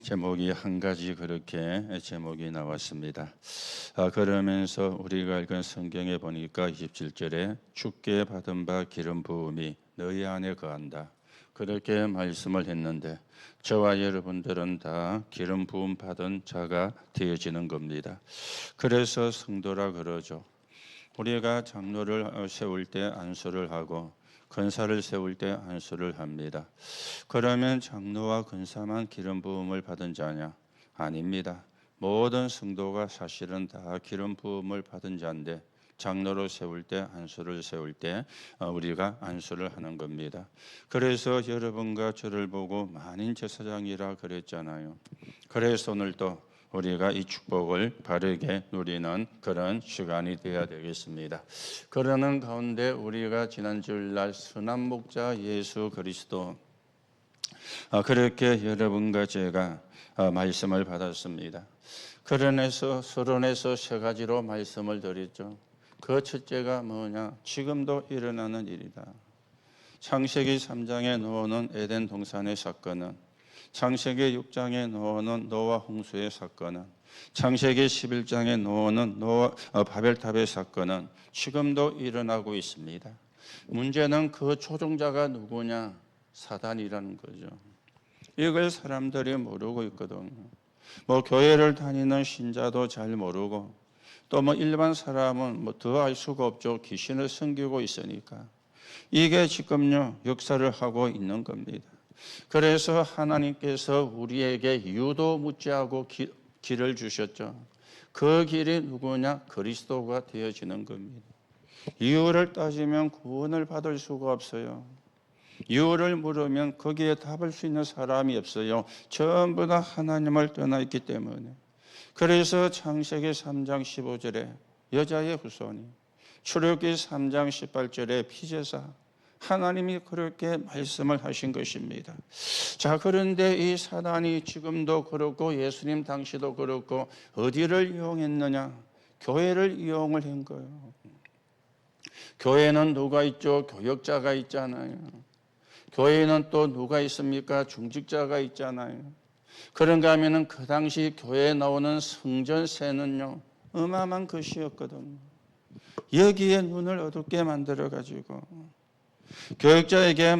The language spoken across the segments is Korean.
제목이 한 가지 그렇게 제목이 나왔습니다. 그러면서 우리가 읽은 성경에 보니까 27절에 주께 받은 바 기름 부음이 너희 안에 거한다. 그렇게 말씀을 했는데 저와 여러분들은 다 기름 부음 받은 자가 되어지는 겁니다. 그래서 성도라 그러죠. 우리가 장로를 세울 때 안수를 하고 권사를 세울 때 안수를 합니다. 그러면 장로와 권사만 기름 부음을 받은 자냐? 아닙니다. 모든 성도가 사실은 다 기름 부음을 받은 자인데 장로로 세울 때 안수를 세울 때 우리가 안수를 하는 겁니다. 그래서 여러분과 저를 보고 만인 제사장이라 그랬잖아요. 그래서 오늘도 우리가 이 축복을 바르게 누리는 그런 시간이 되어야 되겠습니다. 그러는 가운데 우리가 지난 주일날 선한 목자 예수 그리스도 그렇게 여러분과 제가 말씀을 받았습니다. 그런에서 서론에서 세 가지로 말씀을 드렸죠. 그 첫째가 뭐냐? 지금도 일어나는 일이다. 창세기 3장에 나오는 에덴 동산의 사건은, 창세기 6장에 나오는 노아 홍수의 사건은, 창세기 11장에 나오는 바벨탑의 사건은 지금도 일어나고 있습니다. 문제는 그 조종자가 누구냐? 사단이라는 거죠. 이걸 사람들이 모르고 있거든요. 교회를 다니는 신자도 잘 모르고 또 일반 사람은 더 알 수가 없죠. 귀신을 섬기고 있으니까. 이게 지금요 역사를 하고 있는 겁니다. 그래서 하나님께서 우리에게 유도 무지하고 길을 주셨죠. 그 길이 누구냐? 그리스도가 되어지는 겁니다. 이유를 따지면 구원을 받을 수가 없어요. 이유를 물으면 거기에 답할 수 있는 사람이 없어요. 전부 다 하나님을 떠나 있기 때문에. 그래서 창세기 3장 15절에 여자의 후손이, 출애굽기 3장 18절에 피제사, 하나님이 그렇게 말씀을 하신 것입니다. 자, 그런데 이 사단이 지금도 그렇고 예수님 당시도 그렇고 어디를 이용했느냐? 교회를 이용을 한 거예요. 교회는 누가 있죠? 교역자가 있잖아요. 교회는 또 누가 있습니까? 중직자가 있잖아요. 그런가 하면은 그 당시 교회에 나오는 성전세는요 어마어마한 것이었거든요. 여기에 눈을 어둡게 만들어가지고 교역자에게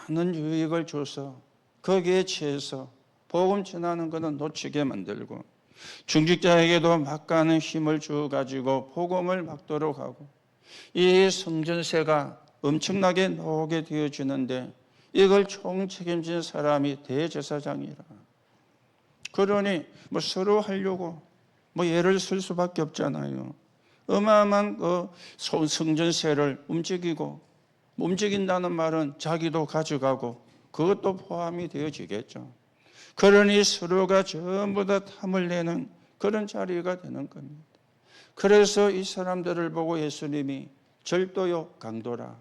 많은 유익을 줘서 거기에 취해서 복음 전하는 것은 놓치게 만들고, 중직자에게도 막가는 힘을 주어가지고 복음을 막도록 하고, 이 성전세가 엄청나게 나오게 되어지는데 이걸 총 책임진 사람이 대제사장이라. 그러니 서로 하려고 예를 쓸 수밖에 없잖아요. 어마어마한 그 성전세를 움직인다는 말은 자기도 가져가고 그것도 포함이 되어지겠죠. 그러니 서로가 전부 다 탐을 내는 그런 자리가 되는 겁니다. 그래서 이 사람들을 보고 예수님이 절도요 강도라,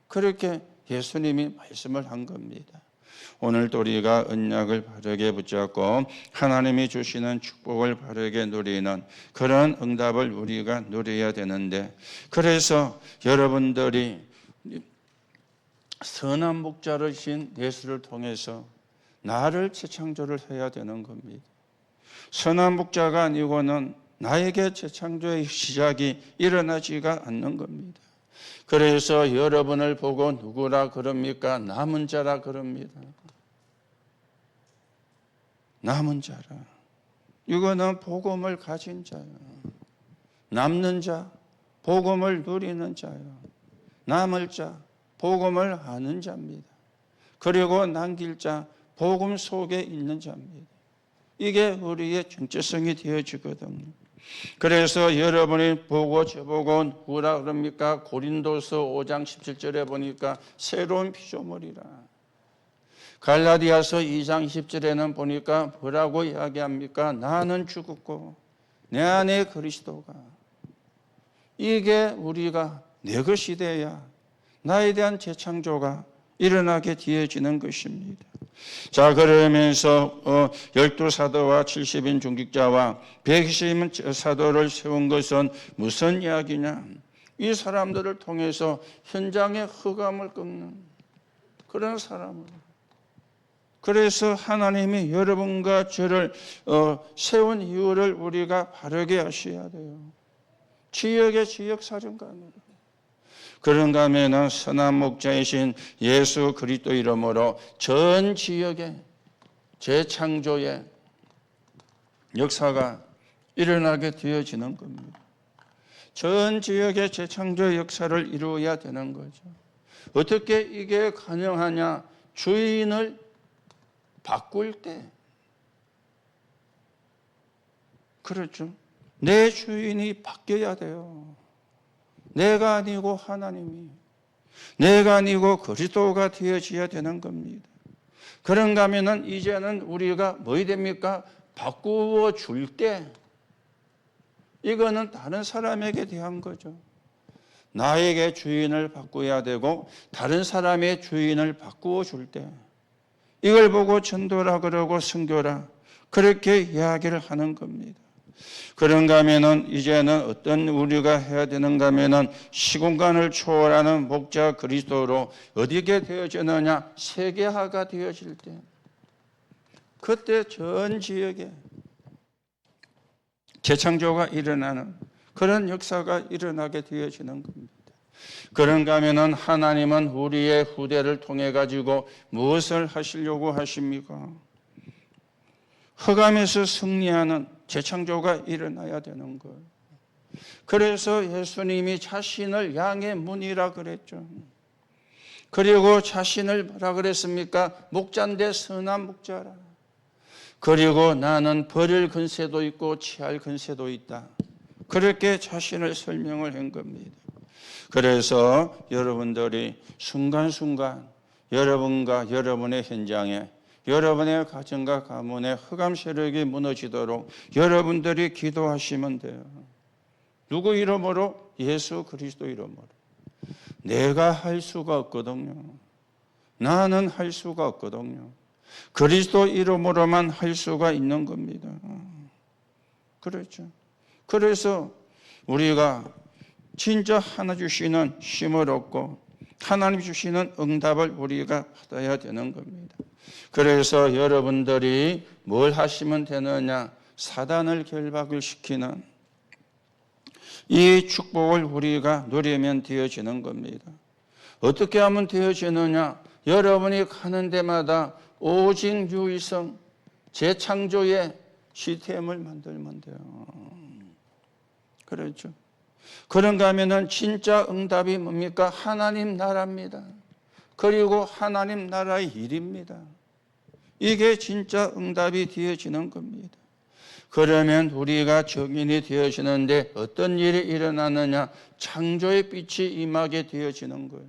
그렇게 예수님이 말씀을 한 겁니다. 오늘도 우리가 언약을 바르게 붙잡고 하나님이 주시는 축복을 바르게 누리는 그런 응답을 우리가 누려야 되는데, 그래서 여러분들이 선한 목자르신 예수를 통해서 나를 재창조를 해야 되는 겁니다. 선한 목자가 아니고는 나에게 재창조의 시작이 일어나지가 않는 겁니다. 그래서 여러분을 보고 누구라 그럽니까? 남은 자라 그럽니다. 남은 자라. 이거는 복음을 가진 자예요. 남는 자, 복음을 누리는 자예요. 남을 자, 복음을 아는 자입니다. 그리고 남길 자, 복음 속에 있는 자입니다. 이게 우리의 정체성이 되어지거든요. 그래서 여러분이 보고 저보고 누구라 그럽니까? 고린도서 5장 17절에 보니까 새로운 피조물이라. 갈라디아서 2장 20절에는 보니까 뭐라고 이야기합니까? 나는 죽었고 내 안에 그리스도가. 이게 우리가 내 것이 돼야 나에 대한 재창조가 일어나게 되어지는 것입니다. 자, 그러면서 12사도와 70인 중직자와 120인 사도를 세운 것은 무슨 이야기냐? 이 사람들을 통해서 현장의 흑암을 꺾는 그런 사람을, 그래서 하나님이 여러분과 저를 세운 이유를 우리가 바르게 아셔야 돼요. 지역의 지역사령관으로. 그런가 하면 선한 목자이신 예수 그리스도 이름으로 전 지역의 재창조의 역사가 일어나게 되어지는 겁니다. 전 지역의 재창조 역사를 이루어야 되는 거죠. 어떻게 이게 가능하냐? 주인을 바꿀 때. 그렇죠. 내 주인이 바뀌어야 돼요. 내가 아니고 하나님이, 내가 아니고 그리스도가 되어져야 되는 겁니다. 그런가 하면은 이제는 우리가 뭐이 됩니까? 바꾸어 줄 때, 이거는 다른 사람에게 대한 거죠. 나에게 주인을 바꿔야 되고 다른 사람의 주인을 바꾸어 줄 때, 이걸 보고 전도라 그러고 선교라 그렇게 이야기를 하는 겁니다. 그런가 하면은 이제는 어떤 우리가 해야 되는가 하면은 시공간을 초월하는 목자 그리스도로 어디게 되어지느냐? 세계화가 되어질 때, 그때 전 지역에 재창조가 일어나는 그런 역사가 일어나게 되어지는 겁니다. 그런가 하면은 하나님은 우리의 후대를 통해 가지고 무엇을 하시려고 하십니까? 흑암에서 승리하는 재창조가 일어나야 되는 거예요. 그래서 예수님이 자신을 양의 문이라 그랬죠. 그리고 자신을 뭐라 그랬습니까? 목자인데 선한 목자라. 그리고 나는 버릴 근세도 있고 취할 근세도 있다. 그렇게 자신을 설명을 한 겁니다. 그래서 여러분들이 순간순간 여러분과 여러분의 현장에, 여러분의 가정과 가문의 흑암 세력이 무너지도록 여러분들이 기도하시면 돼요. 누구 이름으로? 예수 그리스도 이름으로. 내가 할 수가 없거든요. 나는 할 수가 없거든요. 그리스도 이름으로만 할 수가 있는 겁니다. 그렇죠. 그래서 우리가 진짜 하나 주시는 힘을 얻고 하나님 주시는 응답을 우리가 받아야 되는 겁니다. 그래서 여러분들이 뭘 하시면 되느냐? 사단을 결박을 시키는 이 축복을 우리가 누리면 되어지는 겁니다. 어떻게 하면 되어지느냐? 여러분이 가는 데마다 오직 유일성 재창조의 시스템을 만들면 돼요. 그렇죠. 그런가 하면은 진짜 응답이 뭡니까? 하나님 나라입니다. 그리고 하나님 나라의 일입니다. 이게 진짜 응답이 되어지는 겁니다. 그러면 우리가 증인이 되어지는데 어떤 일이 일어나느냐? 창조의 빛이 임하게 되어지는 거예요.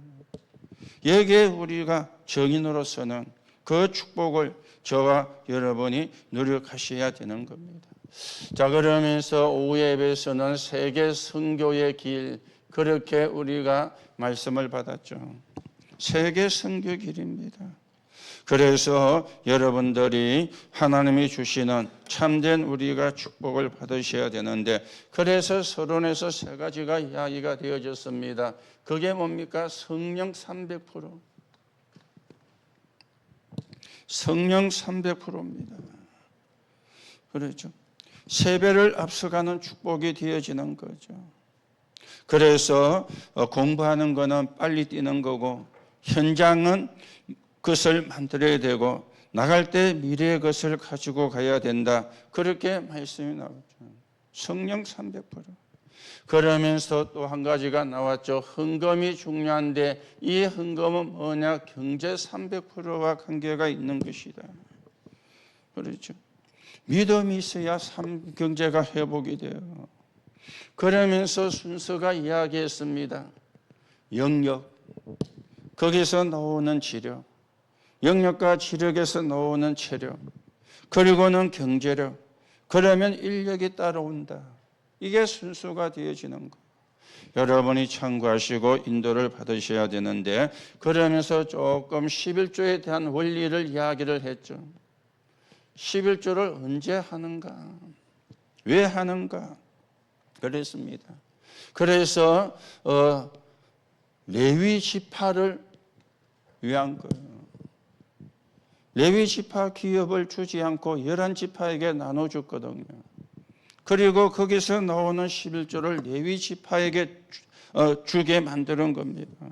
여기에 우리가 증인으로서는 그 축복을 저와 여러분이 누려가셔야 되는 겁니다. 자, 그러면서 오후 예배에서는 세계 선교의 길, 그렇게 우리가 말씀을 받았죠. 세계 선교 길입니다. 그래서 여러분들이 하나님이 주시는 참된 우리가 축복을 받으셔야 되는데, 그래서 서론에서 세 가지가 이야기가 되어졌습니다. 그게 뭡니까? 성령 300%. 성령 300%입니다. 그렇죠. 세배를 앞서가는 축복이 되어지는 거죠. 그래서 공부하는 거는 빨리 뛰는 거고, 현장은 그것을 만들어야 되고, 나갈 때 미래의 것을 가지고 가야 된다. 그렇게 말씀이 나오죠. 성령 300%. 그러면서 또 한 가지가 나왔죠. 헌금이 중요한데 이 헌금은 뭐냐? 경제 300%와 관계가 있는 것이다. 그렇죠. 믿음이 있어야 경제가 회복이 돼요. 그러면서 순서가 이야기했습니다. 영역, 거기서 나오는 치료, 영역과 지력에서 나오는 체력, 그리고는 경제력, 그러면 인력이 따라온다. 이게 순서가 되어지는 거. 여러분이 참고하시고 인도를 받으셔야 되는데, 그러면서 조금 11조에 대한 원리를 이야기를 했죠. 11조를 언제 하는가? 왜 하는가? 그랬습니다. 그래서 레위 지파를 위한 거예요. 레위 지파 기업을 주지 않고 11지파에게 나눠줬거든요. 그리고 거기서 나오는 11조를 레위 지파에게 주게 만드는 겁니다.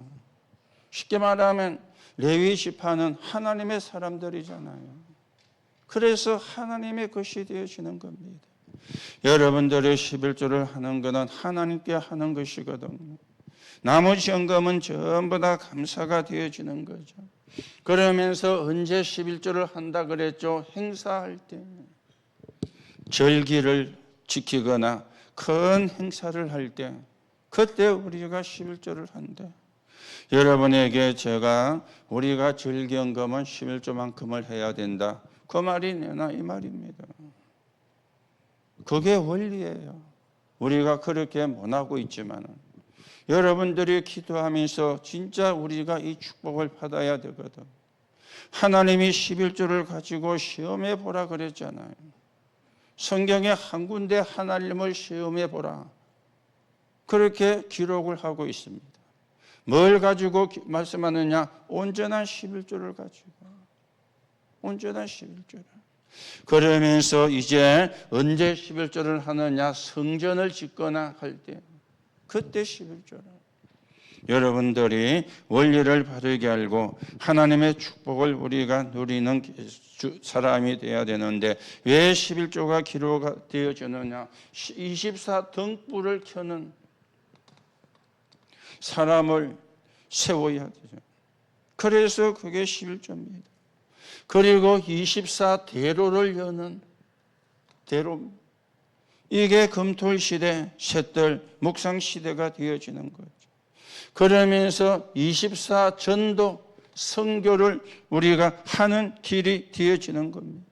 쉽게 말하면 레위 지파는 하나님의 사람들이잖아요. 그래서 하나님의 것이 되어지는 겁니다. 여러분들의 11조를 하는 것은 하나님께 하는 것이거든요. 나머지 헌금은 전부 다 감사가 되어지는 거죠. 그러면서 언제 11조를 한다 그랬죠? 행사할 때, 절기를 지키거나 큰 행사를 할 때, 그때 우리가 11조를 한대. 여러분에게 제가 우리가 절기헌금은 11조만큼을 해야 된다, 그 말이 내나 이 말입니다. 그게 원리예요. 우리가 그렇게 못하고 있지만 여러분들이 기도하면서 진짜 우리가 이 축복을 받아야 되거든. 하나님이 11조를 가지고 시험해 보라 그랬잖아요. 성경에 한 군데 하나님을 시험해 보라, 그렇게 기록을 하고 있습니다. 뭘 가지고 말씀하느냐? 온전한 11조를 가지고. 온전한 11조를. 그러면서 이제 언제 11조를 하느냐? 성전을 짓거나 할 때, 그때 11조를. 여러분들이 원리를 바르게 알고 하나님의 축복을 우리가 누리는 사람이 되어야 되는데, 왜 11조가 기록되어지느냐? 24등불을 켜는 사람을 세워야 되죠. 그래서 그게 11조입니다. 그리고 24대로를 여는 대로, 이게 금토일시대, 셋들, 묵상시대가 되어지는 거죠. 그러면서 24전도 선교를 우리가 하는 길이 되어지는 겁니다.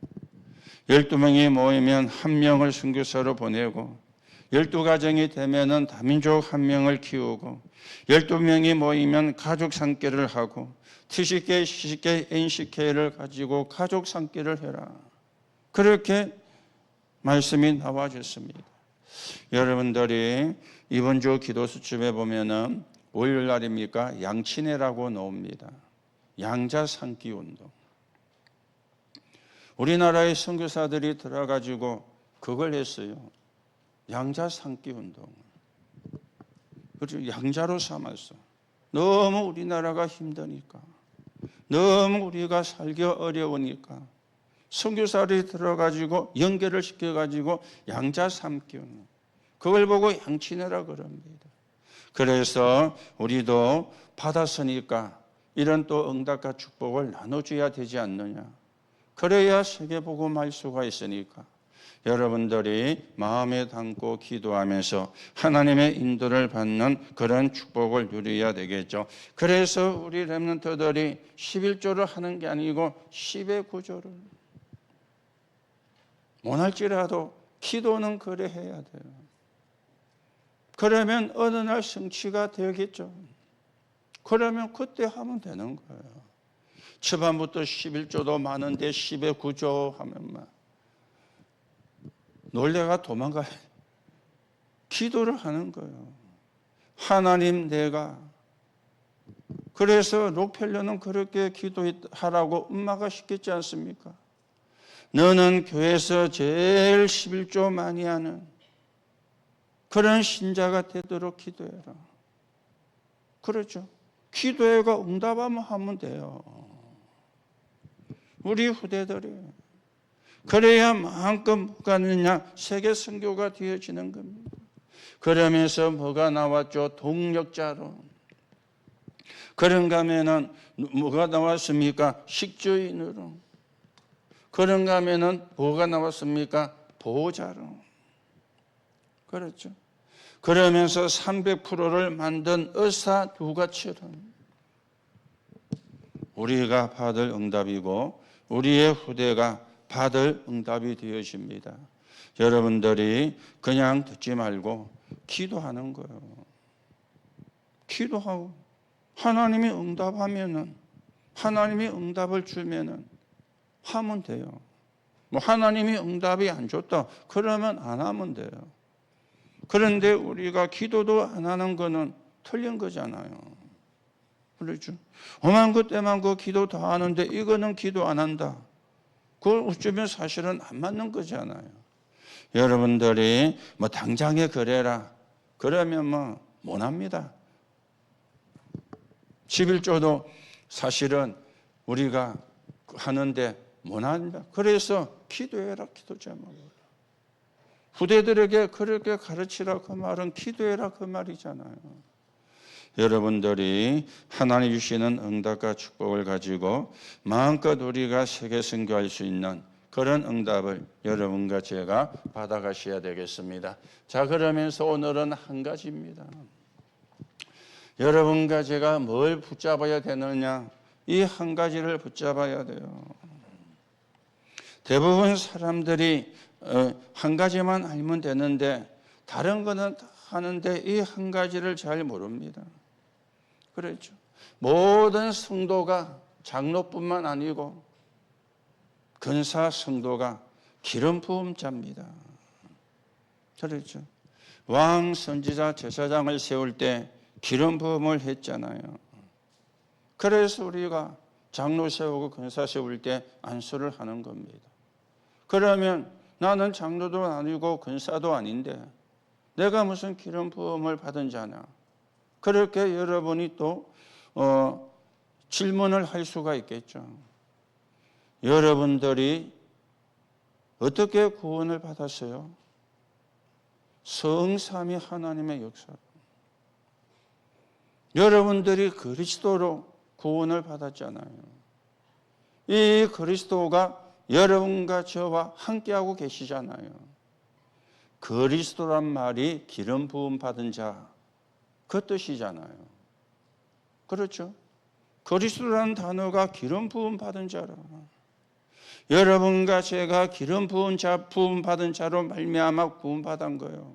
12명이 모이면 한 명을 선교사로 보내고, 12가정이 되면은 다민족 한 명을 키우고, 12명이 모이면 가족 상계를 하고, TCK, CCK, NCK를 가지고 가족 상계를 해라, 그렇게 말씀이 나와줬습니다. 여러분들이 이번 주 기도 수첩에 보면은 월요일 날입니까? 양친회라고 나옵니다. 양자 삼기 운동. 우리나라의 선교사들이 들어가지고 그걸 했어요. 양자 삼기 운동. 그리고 양자로 삼았어. 너무 우리나라가 힘드니까, 너무 우리가 살기 어려우니까 선교사들이 들어가지고 연결을 시켜가지고 양자 삼기 운동. 그걸 보고 양친회라 그럽니다. 그래서 우리도 받았으니까 이런 또 응답과 축복을 나눠줘야 되지 않느냐. 그래야 세계복음할 수가 있으니까 여러분들이 마음에 담고 기도하면서 하나님의 인도를 받는 그런 축복을 누려야 되겠죠. 그래서 우리 렘넌트들이 11조를 하는 게 아니고 10의 9조를, 못할지라도 기도는 그래 해야 돼요. 그러면 어느 날 성취가 되겠죠. 그러면 그때 하면 되는 거예요. 초반부터 11조도 많은데 10의 9조 하면 놀래가 도망가요. 기도를 하는 거예요. 하나님, 내가. 그래서 록펠러는 그렇게 기도하라고 엄마가 시켰지 않습니까? 너는 교회에서 제일 11조 많이 하는 그런 신자가 되도록 기도해라. 그렇죠. 기도회가 응답하면 하면 돼요. 우리 후대들이. 그래야 마음껏 뭐가 느냐? 세계 선교가 되어지는 겁니다. 그러면서 뭐가 나왔죠? 동력자로. 그런가 하면은 뭐가 나왔습니까? 식주인으로. 그런가 하면은 뭐가 나왔습니까? 보호자로. 그렇죠. 그러면서 300%를 만든 의사 누가처럼 우리가 받을 응답이고 우리의 후대가 받을 응답이 되어집니다. 여러분들이 그냥 듣지 말고 기도하는 거예요. 기도하고 하나님이 응답하면은, 하나님이 응답을 주면은 하면 돼요. 뭐 하나님이 응답이 안 줬다 그러면 안 하면 돼요. 그런데 우리가 기도도 안 하는 거는 틀린 거잖아요. 그렇죠. 오만구 때만구 기도 다 하는데 이거는 기도 안 한다. 그걸 어쩌면 사실은 안 맞는 거잖아요. 여러분들이 뭐 당장에 그래라. 그러면 뭐 못합니다. 11조도 사실은 우리가 하는데 못합니다. 그래서 기도해라, 기도 제목으로. 후대들에게 그렇게 가르치라 그 말은 기도해라 그 말이잖아요. 여러분들이 하나님 주시는 응답과 축복을 가지고 마음껏 우리가 세계 선교할 수 있는 그런 응답을 여러분과 제가 받아가셔야 되겠습니다. 자, 그러면서 오늘은 한 가지입니다. 여러분과 제가 뭘 붙잡아야 되느냐? 이 한 가지를 붙잡아야 돼요. 대부분 사람들이 한 가지만 알면 되는데 다른 거는 다 하는데 이 한 가지를 잘 모릅니다. 그렇죠. 모든 성도가 장로뿐만 아니고 근사 성도가 기름 부음 자입니다. 그렇죠. 왕, 선지자, 제사장을 세울 때 기름 부음을 했잖아요. 그래서 우리가 장로 세우고 근사 세울 때 안수를 하는 겁니다. 그러면 나는 장로도 아니고 근사도 아닌데 내가 무슨 기름 부음을 받은 자냐? 그렇게 여러분이 또 질문을 할 수가 있겠죠. 여러분들이 어떻게 구원을 받았어요? 성삼위 하나님의 역사로. 여러분들이 그리스도로 구원을 받았잖아요. 이 그리스도가 여러분과 저와 함께하고 계시잖아요. 그리스도란 말이 기름 부음 받은 자, 그 뜻이잖아요. 그렇죠? 그리스도라는 단어가 기름 부음 받은 자라. 여러분과 제가 기름 부음 받은 자로 말미암아 구원 받은 거예요.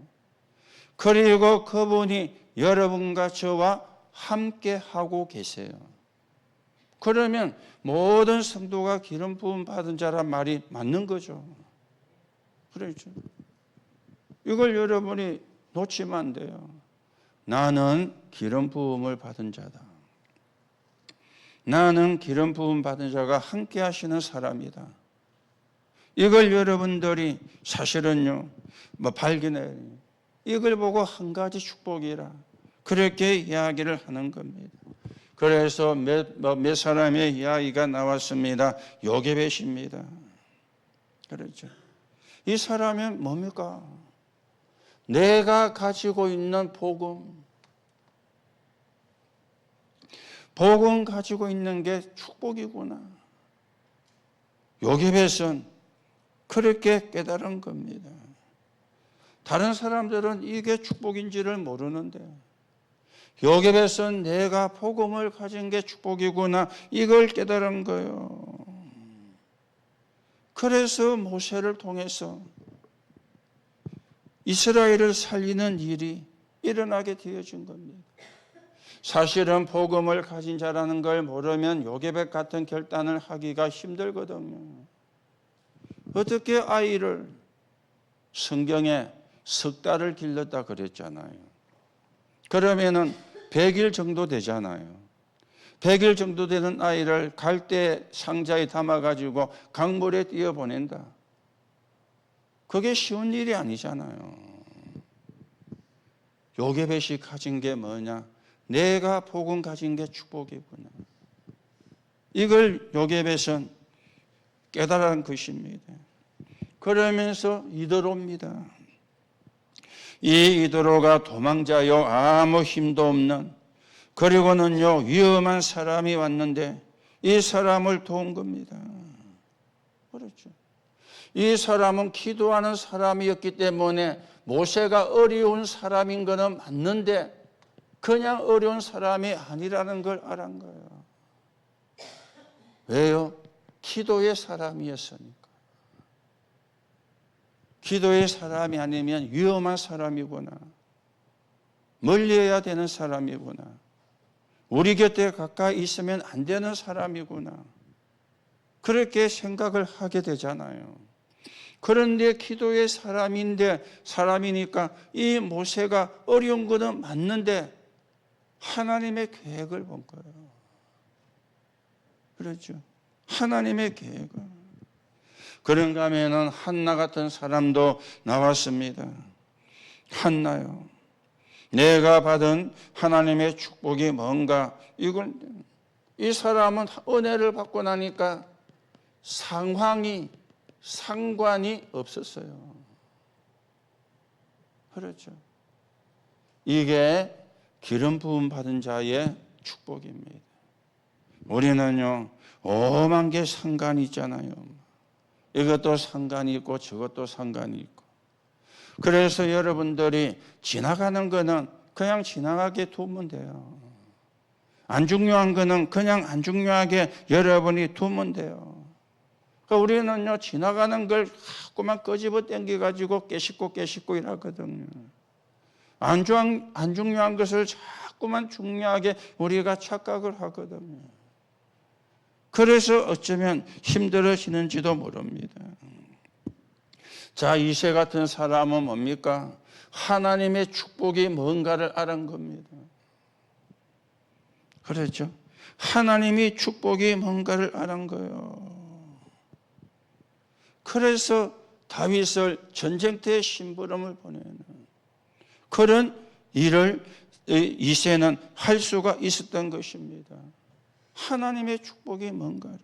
그리고 그분이 여러분과 저와 함께 하고 계세요. 그러면 모든 성도가 기름 부음 받은 자란 말이 맞는 거죠. 그렇죠. 이걸 여러분이 놓치면 안 돼요. 나는 기름 부음을 받은 자다. 나는 기름 부음 받은 자가 함께 하시는 사람이다. 이걸 여러분들이 사실은요, 발견해요. 이걸 보고 한 가지 축복이라 그렇게 이야기를 하는 겁니다. 그래서 몇 사람의 이야기가 나왔습니다. 요게벳입니다. 그렇죠. 이 사람은 뭡니까? 내가 가지고 있는 복음 가지고 있는 게 축복이구나. 요게벳은 그렇게 깨달은 겁니다. 다른 사람들은 이게 축복인지를 모르는데 요게벳은 내가 복음을 가진 게 축복이구나 이걸 깨달은 거예요. 그래서 모세를 통해서 이스라엘을 살리는 일이 일어나게 되어진 겁니다. 사실은 복음을 가진 자라는 걸 모르면 요게벳 같은 결단을 하기가 힘들거든요. 어떻게 아이를 성경에 석 달을 길렀다 그랬잖아요. 그러면은 100일 정도 되잖아요. 100일 정도 되는 아이를 갈대 상자에 담아가지고 강물에 띄어보낸다. 그게 쉬운 일이 아니잖아요. 요게벳이 가진 게 뭐냐? 내가 복음 가진 게 축복이구나. 이걸 요게벳은 깨달은 것입니다. 그러면서 이도로입니다. 이 이도로가 도망자요 아무 힘도 없는 그리고는요 위험한 사람이 왔는데 이 사람을 도운 겁니다. 그렇죠. 이 사람은 기도하는 사람이었기 때문에 모세가 어려운 사람인 것은 맞는데 그냥 어려운 사람이 아니라는 걸 알은 거예요. 왜요? 기도의 사람이었으니까. 기도의 사람이 아니면 위험한 사람이구나. 멀리해야 되는 사람이구나. 우리 곁에 가까이 있으면 안 되는 사람이구나. 그렇게 생각을 하게 되잖아요. 그런데 기도의 사람이니까 이 모세가 어려운 것은 맞는데 하나님의 계획을 본 거예요. 그렇죠? 하나님의 계획을. 그런가 하면은 한나 같은 사람도 나왔습니다. 한나요. 내가 받은 하나님의 축복이 뭔가, 이 사람은 은혜를 받고 나니까 상관이 없었어요. 그렇죠. 이게 기름 부음 받은 자의 축복입니다. 우리는요, 오만 개 상관이 있잖아요. 이것도 상관이 있고 저것도 상관이 있고. 그래서 여러분들이 지나가는 거는 그냥 지나가게 두면 돼요. 안 중요한 거는 그냥 안 중요하게 여러분이 두면 돼요. 그러니까 우리는요, 지나가는 걸 자꾸만 끄집어 당겨가지고 깨닫고 이러거든요. 안 중요한 것을 자꾸만 중요하게 우리가 착각을 하거든요. 그래서 어쩌면 힘들어지는지도 모릅니다. 자, 이세 같은 사람은 뭡니까? 하나님의 축복이 뭔가를 알은 겁니다. 그렇죠? 하나님이 축복이 뭔가를 알은 거예요. 그래서 다윗을 전쟁터에 심부름을 보내는 그런 일을 이새는 할 수가 있었던 것입니다. 하나님의 축복이 뭔가를.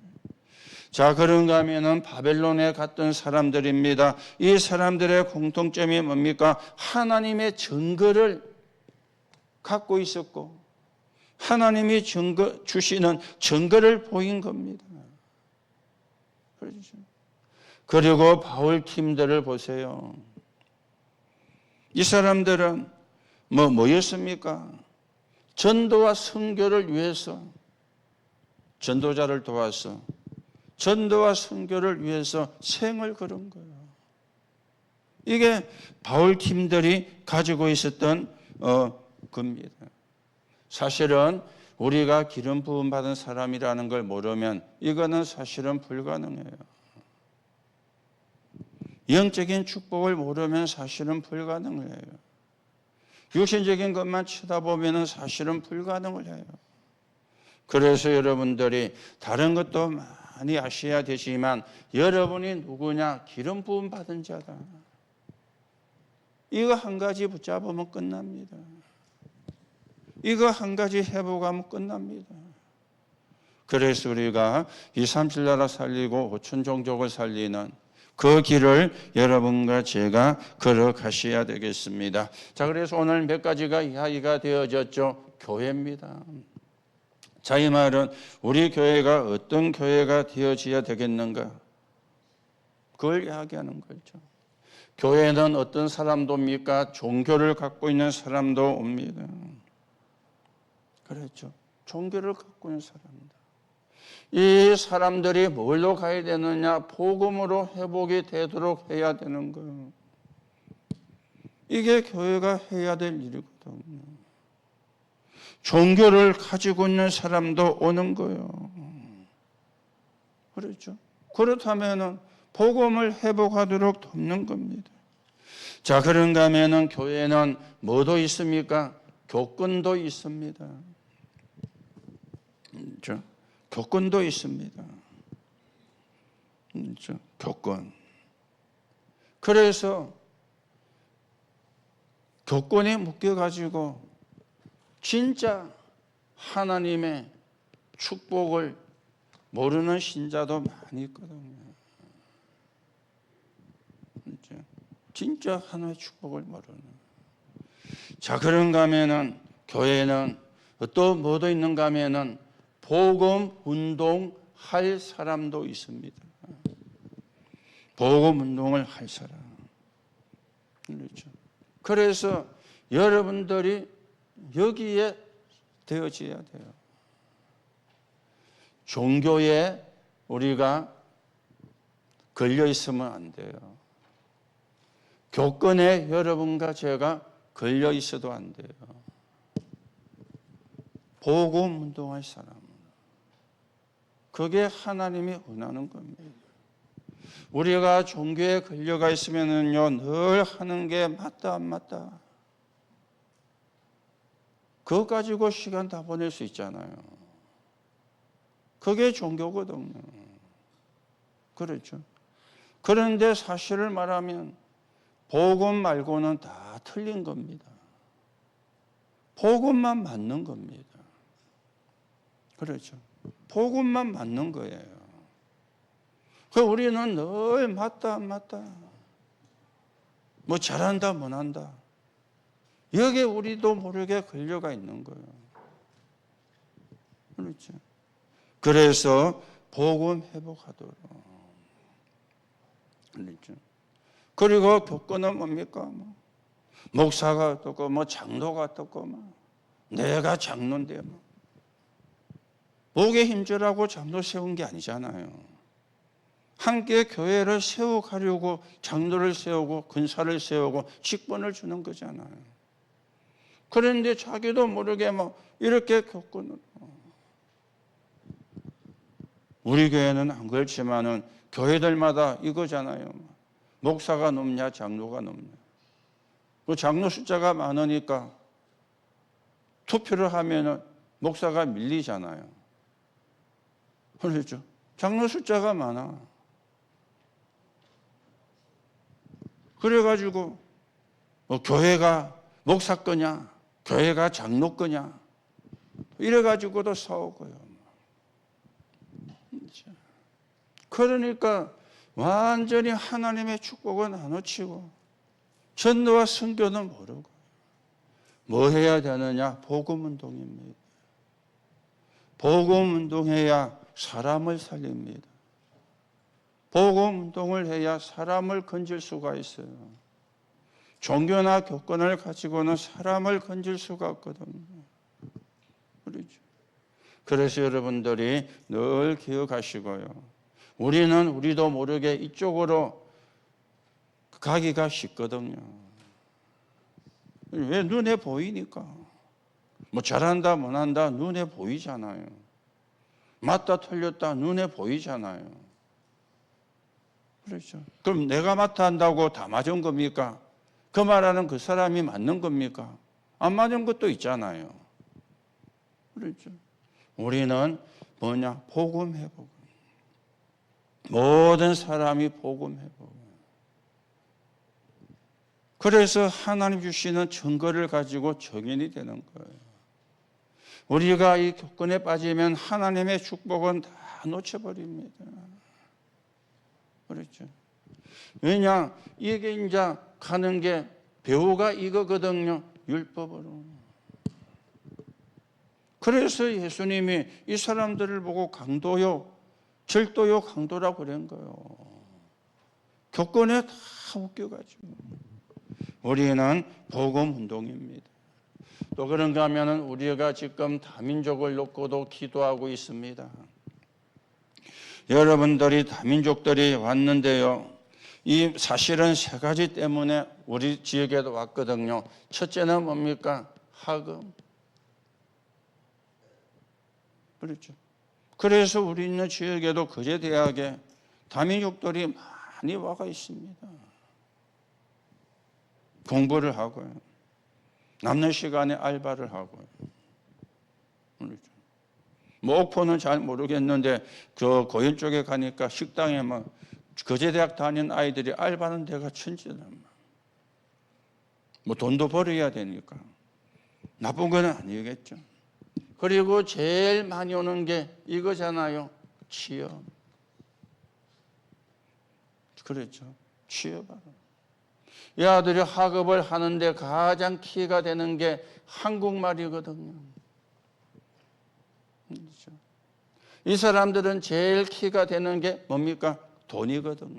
자, 그런가 하면은 바벨론에 갔던 사람들입니다. 이 사람들의 공통점이 뭡니까? 하나님의 증거를 갖고 있었고 하나님이 주시는 증거를 보인 겁니다. 그렇죠. 그리고 바울 팀들을 보세요. 이 사람들은 뭐였습니까? 전도와 선교를 위해서 전도자를 도와서 전도와 선교를 위해서 생을 걸은 거예요. 이게 바울 팀들이 가지고 있었던 겁니다. 사실은 우리가 기름 부음 받은 사람이라는 걸 모르면 이거는 사실은 불가능해요. 영적인 축복을 모르면 사실은 불가능을 해요. 육신적인 것만 쳐다보면 사실은 불가능을 해요. 그래서 여러분들이 다른 것도 많이 아셔야 되지만 여러분이 누구냐? 기름 부음 받은 자다. 이거 한 가지 붙잡으면 끝납니다. 이거 한 가지 회복하면 끝납니다. 그래서 우리가 237나라 살리고 5천 종족을 살리는 그 길을 여러분과 제가 걸어가셔야 되겠습니다. 자, 그래서 오늘 몇 가지가 이야기가 되어졌죠. 교회입니다. 자, 이 말은 우리 교회가 어떤 교회가 되어져야 되겠는가? 그걸 이야기하는 거죠. 교회는 어떤 사람도 옵니까? 종교를 갖고 있는 사람도 옵니다. 그렇죠. 종교를 갖고 있는 사람들. 이 사람들이 뭘로 가야 되느냐? 복음으로 회복이 되도록 해야 되는 거예요. 이게 교회가 해야 될 일이거든요. 종교를 가지고 있는 사람도 오는 거예요. 그렇죠. 그렇다면 복음을 회복하도록 돕는 겁니다. 자, 그런가 하면 교회는 뭐도 있습니까? 교권도 있습니다. 그렇죠. 교권도 있습니다. 그렇죠. 교권. 그래서 교권에 묶여가지고 진짜 하나님의 축복을 모르는 신자도 많이 있거든요. 그렇죠. 진짜 하나님의 축복을 모르는. 자, 그런가 하면은 교회는 또 뭐도 있는가 하면은 복음 운동 할 사람도 있습니다. 복음 운동을 할 사람. 그렇죠. 그래서 여러분들이 여기에 되어져야 돼요. 종교에 우리가 걸려 있으면 안 돼요. 교권에 여러분과 제가 걸려 있어도 안 돼요. 복음 운동할 사람. 그게 하나님이 원하는 겁니다. 우리가 종교에 걸려가 있으면요, 늘 하는 게 맞다, 안 맞다. 그거 가지고 시간 다 보낼 수 있잖아요. 그게 종교거든요. 그렇죠. 그런데 사실을 말하면 복음 말고는 다 틀린 겁니다. 복음만 맞는 겁니다. 그렇죠. 복음만 맞는 거예요. 그 우리는 늘 맞다 안 맞다, 뭐 잘한다 못한다, 여기에 우리도 모르게 걸려가 있는 거예요. 그렇죠. 그래서 복음 회복하도록. 그렇죠. 그리고 교권은 뭡니까? 목사가 어떻고, 장로가 어떻고, 내가 장로인데, 목에 힘주라고 장로 세운 게 아니잖아요. 함께 교회를 세워가려고 장로를 세우고 근사를 세우고 직분을 주는 거잖아요. 그런데 자기도 모르게 이렇게 교권을. 우리 교회는 안 그렇지만은 교회들마다 이거잖아요. 목사가 높냐, 장로가 높냐. 그 장로 숫자가 많으니까 투표를 하면은 목사가 밀리잖아요. 그렇죠. 장로 숫자가 많아. 그래가지고 교회가 목사 거냐, 교회가 장로 거냐, 이래가지고도 싸우고요. 그러니까 완전히 하나님의 축복은 안 놓치고 전도와 선교는 모르고 뭐 해야 되느냐? 복음운동입니다. 복음운동해야 사람을 살립니다. 복음운동을 해야 사람을 건질 수가 있어요. 종교나 교권을 가지고는 사람을 건질 수가 없거든요. 그렇죠. 그래서 여러분들이 늘 기억하시고요. 우리도 모르게 이쪽으로 가기가 쉽거든요. 왜? 눈에 보이니까. 잘한다 못한다 눈에 보이잖아요. 맞다 틀렸다 눈에 보이잖아요. 그렇죠. 그럼 내가 맞다 한다고 다 맞은 겁니까? 그 말하는 그 사람이 맞는 겁니까? 안 맞은 것도 있잖아요. 그렇죠. 우리는 복음 회복. 모든 사람이 복음 회복. 그래서 하나님 주시는 증거를 가지고 정인이 되는 거예요. 우리가 이 교권에 빠지면 하나님의 축복은 다 놓쳐버립니다. 그렇죠. 왜냐? 이게 이제 가는 게 배우가 이거거든요. 율법으로. 그래서 예수님이 이 사람들을 보고 강도요, 절도요, 강도라고 그런 거예요. 교권에 다 웃겨가지고. 우리는 복음 운동입니다. 또 그런가 하면 우리가 지금 다민족을 놓고도 기도하고 있습니다. 여러분들이 다민족들이 왔는데요. 이 사실은 세 가지 때문에 우리 지역에도 왔거든요. 첫째는 뭡니까? 학업. 그렇죠. 그래서 우리 있는 지역에도 거제대학에 다민족들이 많이 와가 있습니다. 공부를 하고요. 남는 시간에 알바를 하고요. 그렇죠. 옥포는 잘 모르겠는데 그 고현 쪽에 가니까 식당에 거제대학 다니는 아이들이 알바하는 데가 천지다. 돈도 벌어야 되니까. 나쁜 건 아니겠죠. 그리고 제일 많이 오는 게 이거잖아요. 취업. 그렇죠. 취업하러. 이 아들이 학업을 하는데 가장 키가 되는 게 한국말이거든요. 그렇죠. 이 사람들은 제일 키가 되는 게 뭡니까? 돈이거든요.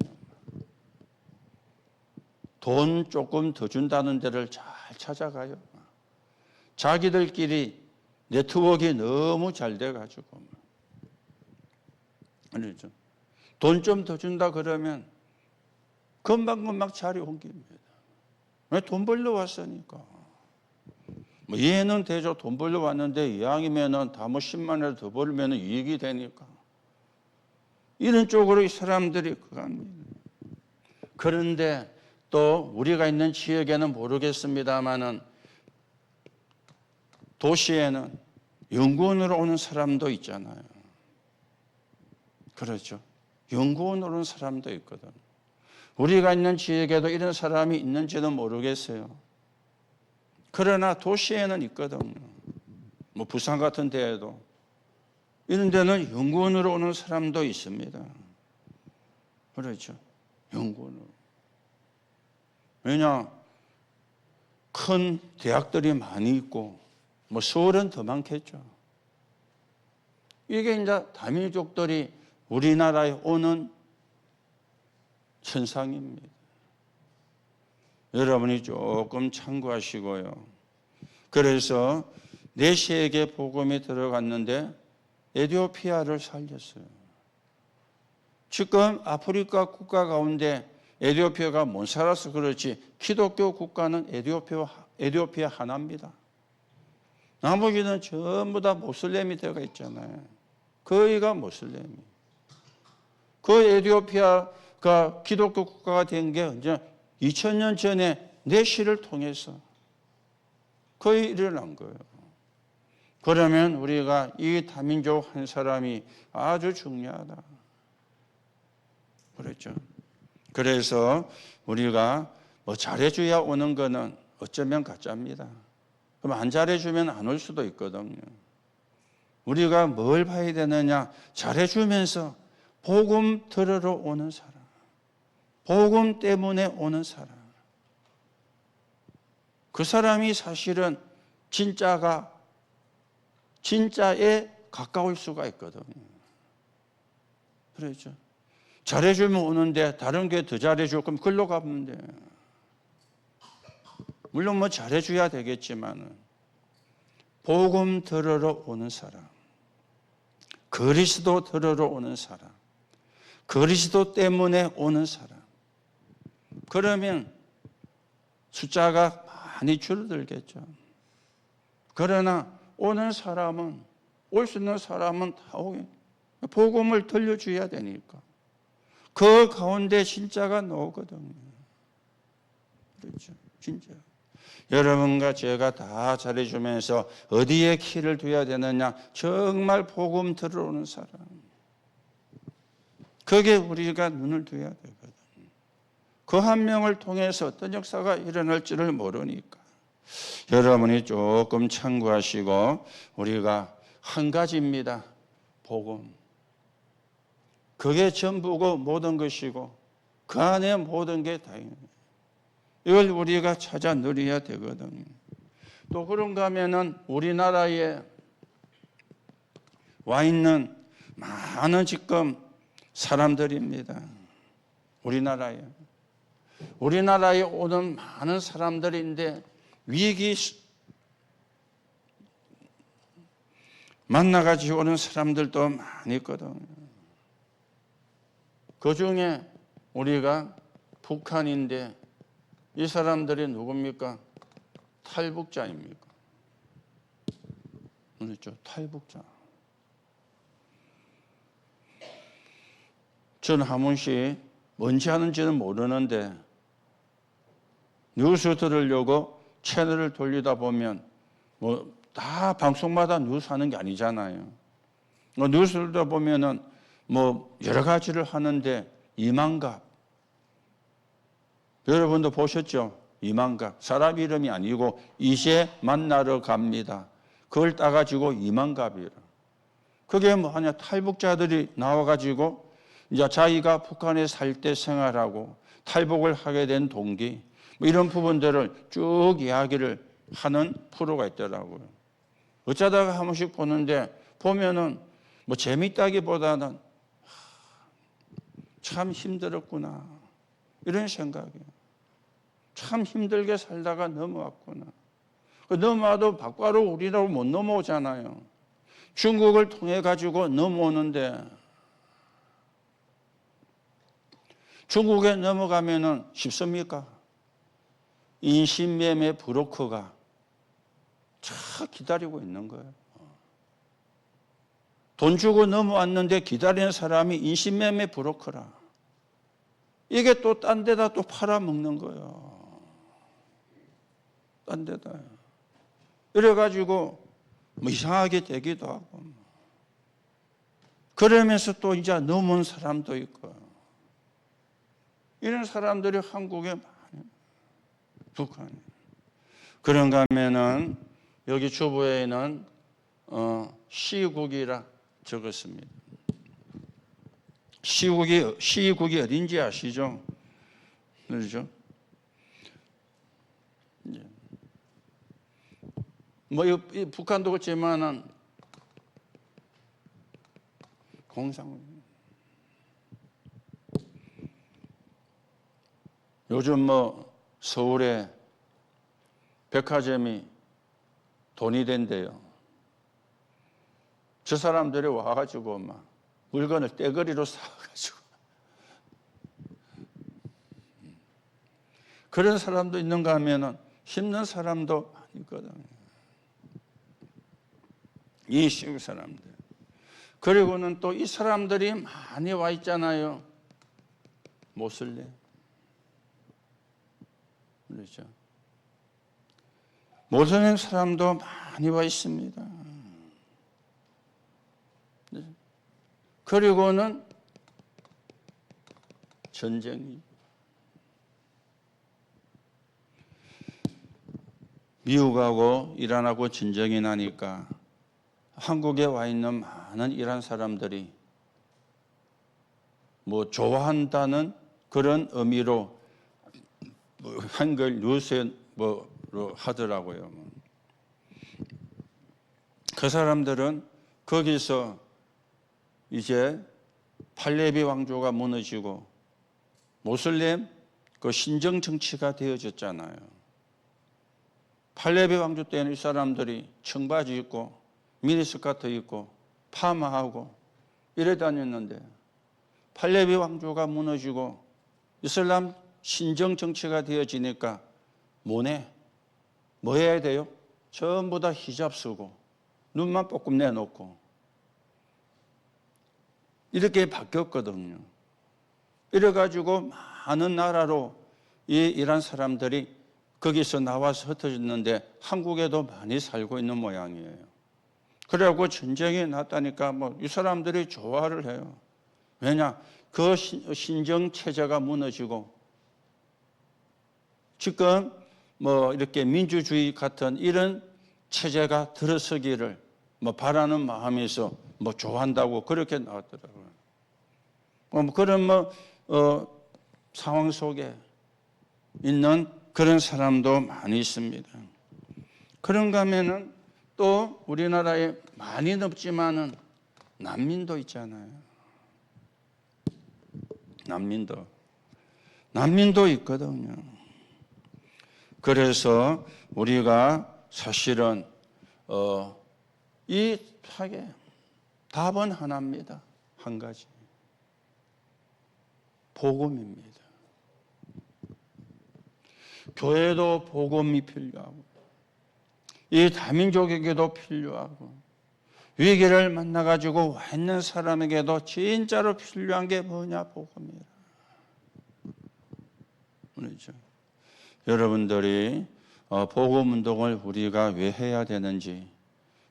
돈 조금 더 준다는 데를 잘 찾아가요. 자기들끼리 네트워크가 너무 잘 돼가지고. 그렇죠. 돈 좀 더 준다 그러면 금방금방 자리 옮깁니다. 왜? 돈 벌러 왔으니까. 얘는 대저 돈 벌러 왔는데 이왕이면은 다 10만 원을 더 벌면 이익이 되니까. 이런 쪽으로 이 사람들이 갑니다. 그런데 또 우리가 있는 지역에는 모르겠습니다만은 도시에는 연구원으로 오는 사람도 있잖아요. 그렇죠. 연구원으로 오는 사람도 있거든. 우리가 있는 지역에도 이런 사람이 있는지는 모르겠어요. 그러나 도시에는 있거든요. 뭐 부산 같은 데에도 이런 데는 연구원으로 오는 사람도 있습니다. 그렇죠. 연구원으로. 왜냐? 큰 대학들이 많이 있고 뭐 서울은 더 많겠죠. 이게 이제 다민족들이 우리나라에 오는 현상입니다. 여러분이 조금 참고하시고요. 그래서 4시에게 복음이 들어갔는데 에티오피아를 살렸어요. 지금 아프리카 국가 가운데 에티오피아가 못 살아서 그렇지 기독교 국가는 에티오피아 하나입니다. 나머지는 전부 다 모슬렘이 되어 있잖아요. 거의가 모슬렘이. 그 에티오피아가 기독교 국가가 된 게 이제 2000년 전에 내시를 통해서 거의 일어난 거예요. 그러면 우리가 이 다민족 한 사람이 아주 중요하다. 그랬죠. 그래서 우리가 뭐 잘해줘야 오는 거는 어쩌면 가짜입니다. 그럼 안 잘해주면 안 올 수도 있거든요. 우리가 뭘 봐야 되느냐? 잘해주면서 복음 들으러 오는 사람, 복음 때문에 오는 사람. 그 사람이 사실은 진짜에 가까울 수가 있거든요. 그렇죠. 잘해주면 오는데 다른 게 더 잘해주고 그럼 글로 가면 돼. 물론 뭐 잘해줘야 되겠지만 복음 들으러 오는 사람, 그리스도 들으러 오는 사람, 그리스도 때문에 오는 사람. 그러면 숫자가 많이 줄어들겠죠. 그러나 오는 사람은, 올 수 있는 사람은 다 오게. 복음을 들려줘야 되니까. 그 가운데 진짜가 나오거든요. 그렇죠. 진짜. 여러분과 제가 다 잘해주면서 어디에 키를 둬야 되느냐? 정말 복음 들어오는 사람. 그게 우리가 눈을 둬야 되거든요. 그 한 명을 통해서 어떤 역사가 일어날지를 모르니까. 여러분이 조금 참고하시고 우리가 한 가지입니다. 복음. 그게 전부고 모든 것이고 그 안에 모든 게 다입니다. 이걸 우리가 찾아 누려야 되거든요. 또 그런가 하면은 우리나라에 와 있는 많은 지금 사람들입니다. 우리나라에 오는 많은 사람들인데 위기 만나가지고 오는 사람들도 많이 있거든요. 그 중에 우리가 북한인데 이 사람들이 누굽니까? 탈북자입니까? 그렇죠. 탈북자. 저는 한 번씩 뭔지 하는지는 모르는데 뉴스 들으려고 채널을 돌리다 보면 뭐 다 방송마다 뉴스 하는 게 아니잖아요. 뉴스를 듣다 보면은 뭐 여러 가지를 하는데 이만갑. 여러분도 보셨죠? 이만갑. 사람 이름이 아니고 이제 만나러 갑니다. 그걸 따가지고 이만갑이라. 그게 뭐 하냐? 탈북자들이 나와가지고 이제 자기가 북한에 살 때 생활하고 탈북을 하게 된 동기 뭐 이런 부분들을 쭉 이야기를 하는 프로가 있더라고요. 어쩌다가 한 번씩 보는데 보면은 뭐 재밌다기보다는 참 힘들었구나 이런 생각이에요. 참 힘들게 살다가 넘어왔구나. 넘어와도 바로 우리라고 못 넘어오잖아요. 중국을 통해 가지고 넘어오는데 중국에 넘어가면은 쉽습니까? 인신매매 브로커가 쫙 기다리고 있는 거예요. 돈 주고 넘어왔는데 기다리는 사람이 인신매매 브로커라. 이게 또 딴 데다 또 팔아먹는 거예요. 딴 데다. 이래가지고 뭐 이상하게 되기도 하고. 그러면서 또 이제 넘은 사람도 있고. 이런 사람들이 한국에 많아요. 북한에. 그런가 하면은 여기 주부에는 시국이라 적었습니다. 시국이 어딘지 아시죠? 그렇죠? 뭐 이 북한도 그렇지만은 공상. 요즘 뭐 서울에 백화점이 돈이 된대요. 저 사람들이 와가지고 막 물건을 떼거리로 사가지고 그런 사람도 있는가 하면은 힘든 사람도 있거든요. 이 시국 사람들. 그리고는 또 이 사람들이 많이 와 있잖아요. 모슬렘. 그렇죠. 모슬렘 사람도 많이 와 있습니다. 그리고는 전쟁이. 미국하고 이란하고 전쟁이 나니까 한국에 와 있는 많은 이란 사람들이 뭐 좋아한다는 그런 의미로 한글 뉴스에 뭐로 하더라고요. 그 사람들은 거기서 이제 팔레비 왕조가 무너지고 모슬렘 그 신정 정치가 되어졌잖아요. 팔레비 왕조 때는 이 사람들이 청바지 입고 미니스커트 입고 파마하고 이래 다녔는데 팔레비 왕조가 무너지고 이슬람 신정 정치가 되어지니까 뭐네? 뭐 해야 돼요? 전부 다 히잡 쓰고 눈만 조금 내놓고 이렇게 바뀌었거든요. 이래가지고 많은 나라로 이 이란 사람들이 거기서 나와서 흩어졌는데 한국에도 많이 살고 있는 모양이에요. 그래갖고 전쟁이 났다니까 뭐 이 사람들이 좋아를 해요. 왜냐? 그 신정 체제가 무너지고 지금 뭐 이렇게 민주주의 같은 이런 체제가 들어서기를 뭐 바라는 마음에서 뭐 좋아한다고 그렇게 나왔더라고요. 그런 상황 속에 있는 그런 사람도 많이 있습니다. 그런가 하면은 또 우리나라에 많이 없지만은 난민도 있잖아요. 난민도 있거든요. 그래서 우리가 사실은 이 파괴 답은 하나입니다. 한 가지. 복음입니다. 교회도 복음이 필요하고 이 다민족에게도 필요하고 위기를 만나가지고 와 있는 사람에게도 진짜로 필요한 게 뭐냐? 복음이라. 그렇죠. 여러분들이 복음 운동을 우리가 왜 해야 되는지,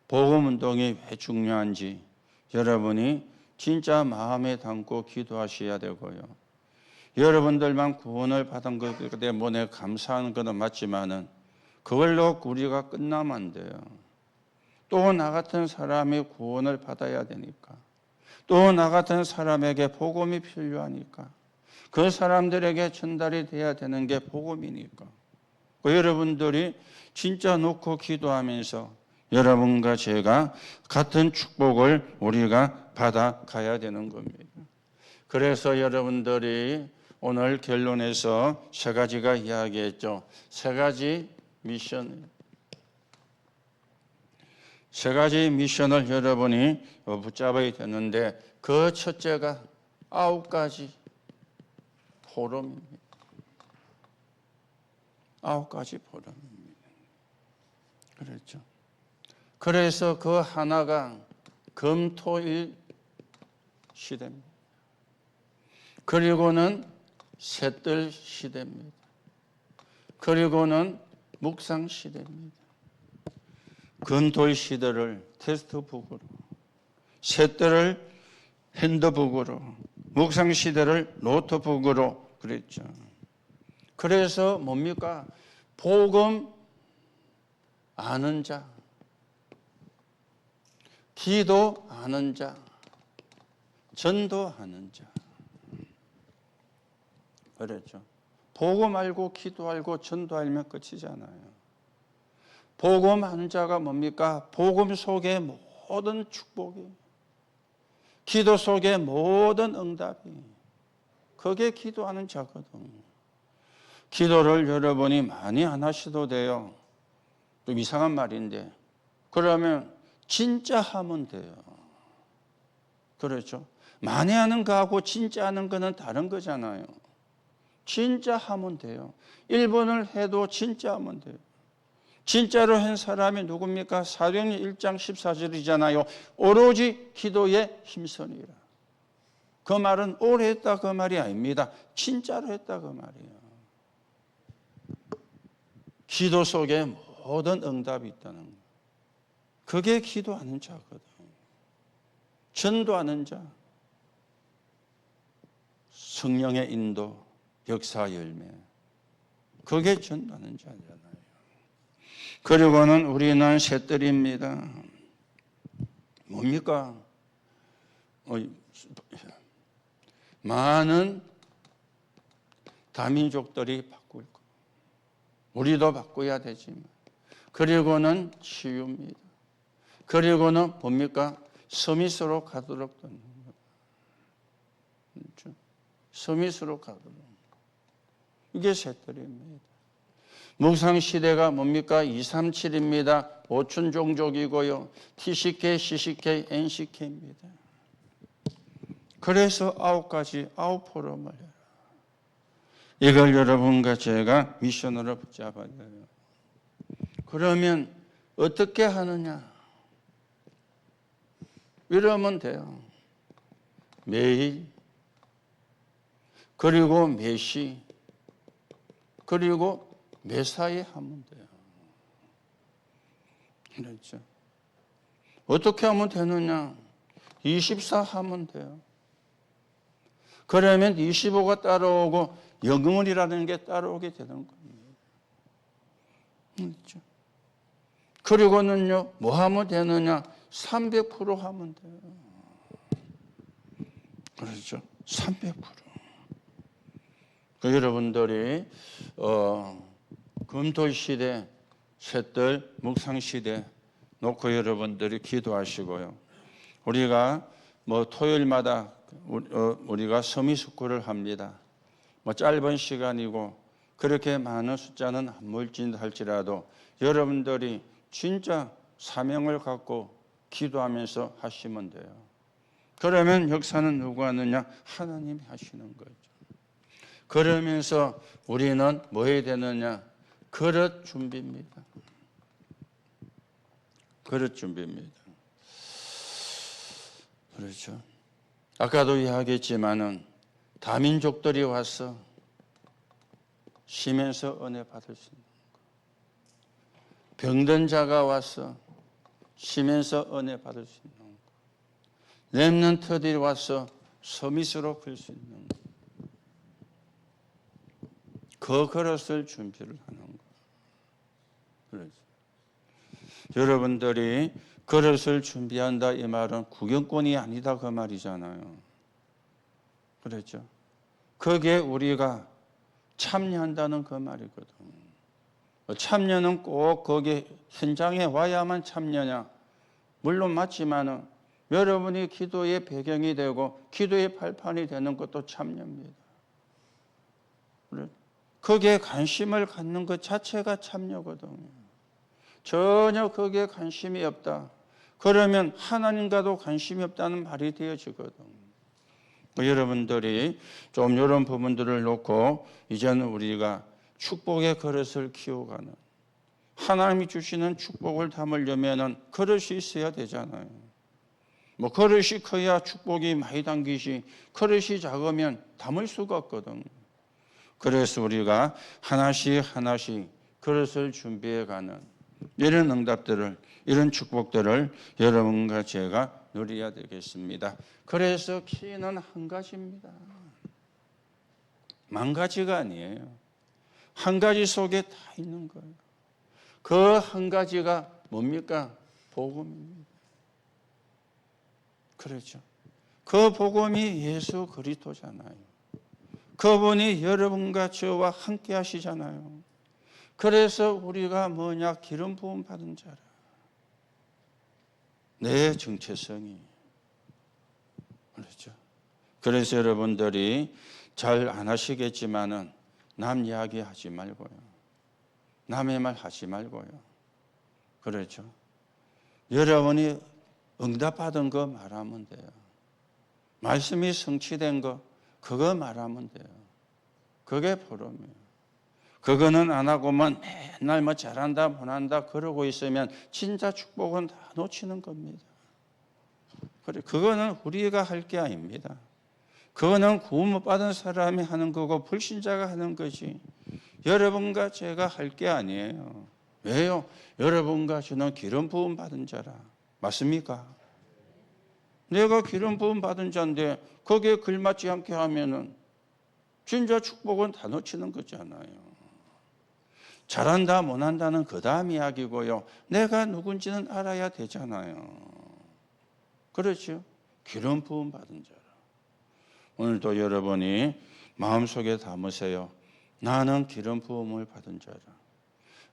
복음 운동이 왜 중요한지 여러분이 진짜 마음에 담고 기도하셔야 되고요. 여러분들만 구원을 받은 것 때문에 감사하는 것은 맞지만은 그걸로 우리가 끝나면 안 돼요. 또 나 같은 사람이 구원을 받아야 되니까. 또 나 같은 사람에게 복음이 필요하니까. 그 사람들에게 전달이 돼야 되는 게 복음이니까. 여러분들이 진짜 놓고 기도하면서 여러분과 제가 같은 축복을 우리가 받아가야 되는 겁니다. 그래서 여러분들이 오늘 결론에서 세 가지가 이야기했죠. 세 가지 미션. 세 가지 미션을 여러분이 붙잡아야 되는데 그 첫째가 9가지 포럼입니다. 9가지 포럼입니다. 그렇죠. 그래서 그 하나가 금토일 시대입니다. 그리고는 셋들 시대입니다. 그리고는 묵상 시대입니다. 금돌 시대를 테스트북으로, 쇳들을 핸드북으로, 묵상 시대를 노트북으로 그랬죠. 그래서 뭡니까? 복음 아는 자, 기도 아는 자, 전도하는 자. 그랬죠. 복음 알고 기도 알고 전도하면 끝이잖아요. 복음 하는 자가 뭡니까? 복음 속에 모든 축복이, 기도 속에 모든 응답이, 그게 기도하는 자거든. 기도를 여러분이 많이 안 하셔도 돼요. 좀 이상한 말인데, 그러면 진짜 하면 돼요. 그렇죠? 많이 하는 거하고 진짜 하는 거는 다른 거잖아요. 진짜 하면 돼요. 1분을 해도 진짜 하면 돼요. 진짜로 한 사람이 누굽니까? 사도행전 1장 14절이잖아요. 오로지 기도에 힘쓰니라. 그 말은 오래 했다 그 말이 아닙니다. 진짜로 했다 그 말이에요. 기도 속에 모든 응답이 있다는 거예요. 그게 기도하는 자거든. 전도하는 자, 성령의 인도, 역사 열매, 그게 전도하는 자잖아요. 그리고는 우리는 셋들입니다. 뭡니까? 많은 다민족들이 바꿀 거. 우리도 바꿔야 되지만. 그리고는 치유입니다. 그리고는 뭡니까? 서밋으로 가도록 돕는 것. 그렇죠? 서밋으로 가도록. 이게 셋들입니다. 묵상 시대가 뭡니까? 237입니다. 5천 종족이고요. TCK, CCK, NCK입니다. 그래서 9가지, 9포럼을 해라. 이걸 여러분과 제가 미션으로 붙잡아야 돼요. 그러면 어떻게 하느냐? 이러면 돼요. 매일, 그리고 매시, 그리고 매사에 하면 돼요. 그렇죠. 어떻게 하면 되느냐? 24 하면 돼요. 그러면 25가 따라오고 영원이라는 게 따라오게 되는 겁니다. 그렇죠. 그리고는요, 뭐 하면 되느냐? 300% 하면 돼요. 그렇죠. 300%. 여러분들이 금토 시대, 셋들 묵상 시대 놓고 여러분들이 기도하시고요. 우리가 토요일마다 우리가 서미숙구를 합니다. 짧은 시간이고 그렇게 많은 숫자는 안 모일지 할지라도 여러분들이 진짜 사명을 갖고 기도하면서 하시면 돼요. 그러면 역사는 누가 하느냐? 하나님이 하시는 거죠. 그러면서 우리는 뭐 해야 되느냐? 그릇 준비입니다. 그릇 준비입니다. 그렇죠. 아까도 이야기했지만은 다민족들이 와서 쉬면서 은혜 받을 수 있는 거. 병든 자가 와서 쉬면서 은혜 받을 수 있는 거. 렘넌트들이 와서 서밋으로 풀 수 있는 거. 그 그릇을 준비를 하는 거. 그렇죠. 여러분들이 그릇을 준비한다 이 말은 구경꾼이 아니다 그 말이잖아요. 그렇죠. 그게 우리가 참여한다는 그 말이거든. 참여는 꼭 거기 현장에 와야만 참여냐? 물론 맞지만은 여러분이 기도의 배경이 되고 기도의 발판이 되는 것도 참여입니다. 거기에 관심을 갖는 것 자체가 참여거든요. 전혀 거기에 관심이 없다. 그러면 하나님과도 관심이 없다는 말이 되어지거든. 여러분들이 좀 이런 부분들을 놓고 이제는 우리가 축복의 그릇을 키워가는, 하나님이 주시는 축복을 담으려면 그릇이 있어야 되잖아요. 그릇이 커야 축복이 많이 담기지 그릇이 작으면 담을 수가 없거든. 그래서 우리가 하나씩 하나씩 그릇을 준비해가는 이런 응답들을, 이런 축복들을 여러분과 제가 누려야 되겠습니다. 그래서 키는 한 가지입니다. 만 가지가 아니에요. 한 가지 속에 다 있는 거예요. 그 한 가지가 뭡니까? 복음입니다. 그렇죠. 그 복음이 예수 그리스도잖아요. 그분이 여러분과 저와 함께 하시잖아요. 그래서 우리가 뭐냐? 기름 부음 받은 자라. 내 정체성이. 그렇죠. 그래서 여러분들이 잘 안 하시겠지만은 남 이야기 하지 말고요. 남의 말 하지 말고요. 그렇죠. 여러분이 응답받은 거 말하면 돼요. 말씀이 성취된 거 그거 말하면 돼요. 그게 복음이에요. 그거는 안 하고만 맨날 뭐 잘한다 못한다 그러고 있으면 진짜 축복은 다 놓치는 겁니다. 그래, 그거는 우리가 할 게 아닙니다. 그거는 구원 못 받은 사람이 하는 거고 불신자가 하는 거지. 여러분과 제가 할 게 아니에요. 왜요? 여러분과 저는 기름 부음 받은 자라. 맞습니까? 내가 기름 부음 받은 자인데 거기에 걸맞지 않게 하면은 진짜 축복은 다 놓치는 거잖아요. 잘한다 못한다는 그 다음 이야기고요. 내가 누군지는 알아야 되잖아요. 그렇죠? 기름 부음 받은 자라. 오늘도 여러분이 마음속에 담으세요. 나는 기름 부음을 받은 자라.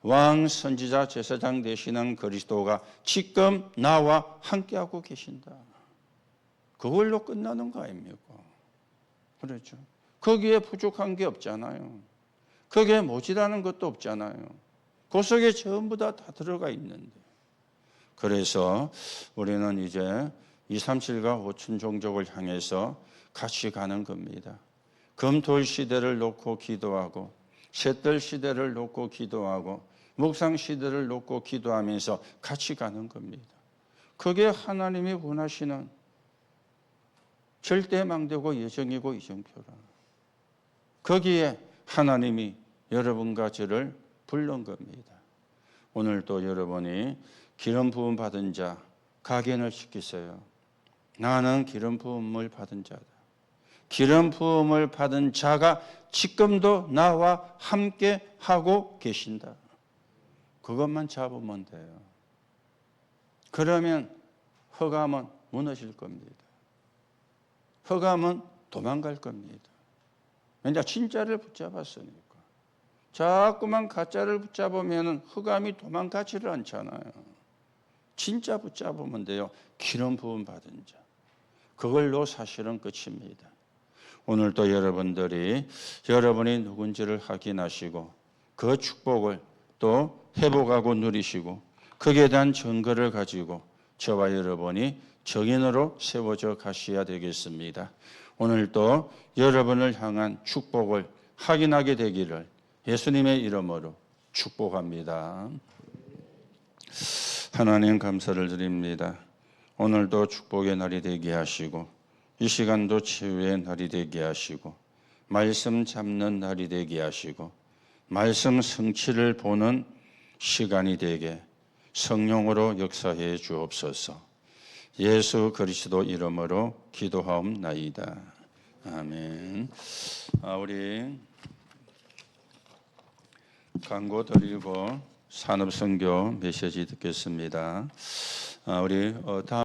왕, 선지자, 제사장 되시는 그리스도가 지금 나와 함께하고 계신다. 그걸로 끝나는 거 아닙니까? 그렇죠. 거기에 부족한 게 없잖아요. 거기에 모자라는 것도 없잖아요. 그 속에 전부 다 들어가 있는데. 그래서 우리는 이제 237과 5천 종족을 향해서 같이 가는 겁니다. 금토일 시대를 놓고 기도하고 셋들 시대를 놓고 기도하고 묵상 시대를 놓고 기도하면서 같이 가는 겁니다. 그게 하나님이 원하시는 절대망대고 예정이고 이정표라. 거기에 하나님이 여러분과 저를 부른 겁니다. 오늘도 여러분이 기름 부음 받은 자 각인을 시키세요. 나는 기름 부음을 받은 자다. 기름 부음을 받은 자가 지금도 나와 함께 하고 계신다. 그것만 잡으면 돼요. 그러면 흑암은 무너질 겁니다. 흑암은 도망갈 겁니다. 왜냐? 진짜를 붙잡았으니까. 자꾸만 가짜를 붙잡으면 흑암이 도망가지를 않잖아요. 진짜 붙잡으면 돼요. 기름 부음 받은 자. 그걸로 사실은 끝입니다. 오늘도 여러분들이 여러분이 누군지를 확인하시고 그 축복을 또 회복하고 누리시고 거기에 대한 증거를 가지고 저와 여러분이 정인으로 세워져 가셔야 되겠습니다. 오늘도 여러분을 향한 축복을 확인하게 되기를 예수님의 이름으로 축복합니다. 하나님 감사를 드립니다. 오늘도 축복의 날이 되게 하시고 이 시간도 치유의 날이 되게 하시고 말씀 잡는 날이 되게 하시고 말씀 성취를 보는 시간이 되게 성령으로 역사해 주옵소서. 예수 그리스도 이름으로 기도하옵나이다. 아멘. 우리 광고 드리고 산업선교 메시지 듣겠습니다. 우리 다음